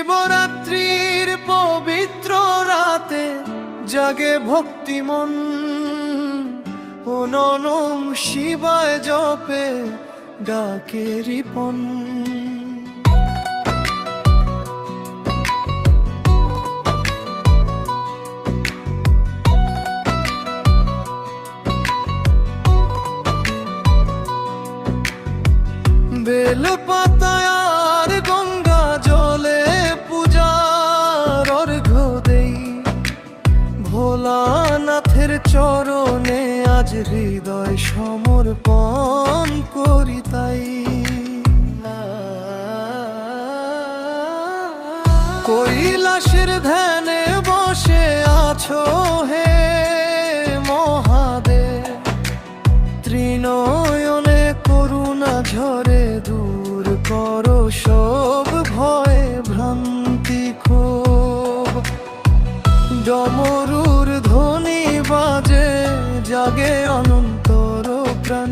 শিবরাত্রির পবিত্র রাতে জাগে ভক্তিমন, ও নম শিবায় জপে ডাকে রিপন। বেল পাতায় আর গঙ্গা জলে পূজার অর্ঘ্য দেই, ভোলানাথের চরণে আজ হৃদয় সমর্পণ করি তাই। কৈলাসের ধ্যানে বসে আছো হে মহাদেব, ত্রিনয়নে করুণা ঝরে দূর করো সব ভয় ভ্রান্তি ক্ষোভ। ডমরুর ধ্বনি বাজে জাগে অনন্তর প্রাণ,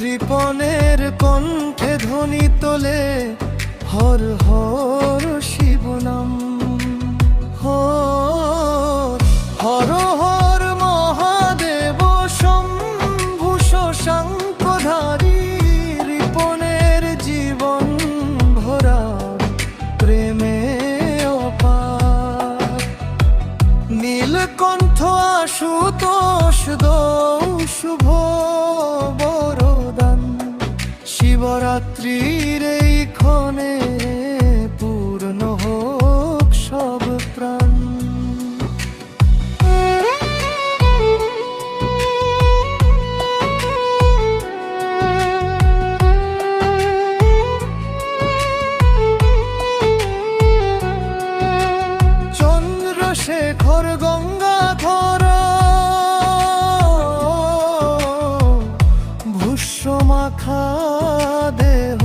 রিপনের কণ্ঠে ধ্বনি তোলে হর হর শিব নাম। হর হর মহাদেব শম্ভু শশাঙ্কধারী, রিপনের জীবন ভরা প্রেমে অপার। নীলকণ্ঠ আশুতোষ দৌ শুভ বরদান, শিবরাত্রির এই ক্ষণে পূর্ণ হোক সব প্রাণ। চন্দ্রশেখর গঙ্গাধর ভূষ্যমাখা দেহ,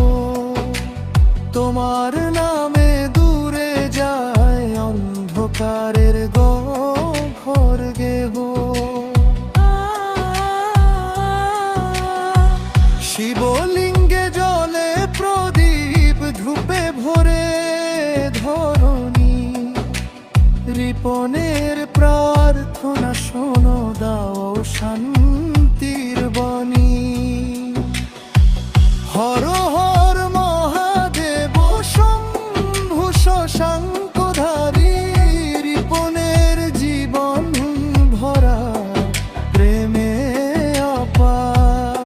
তোমার নামে দূরে যায় অন্ধকারের ঘোর গেহ। শিবলিঙ্গে জলে প্রদীপ ধূপে ভরে ধরণী, রিপনের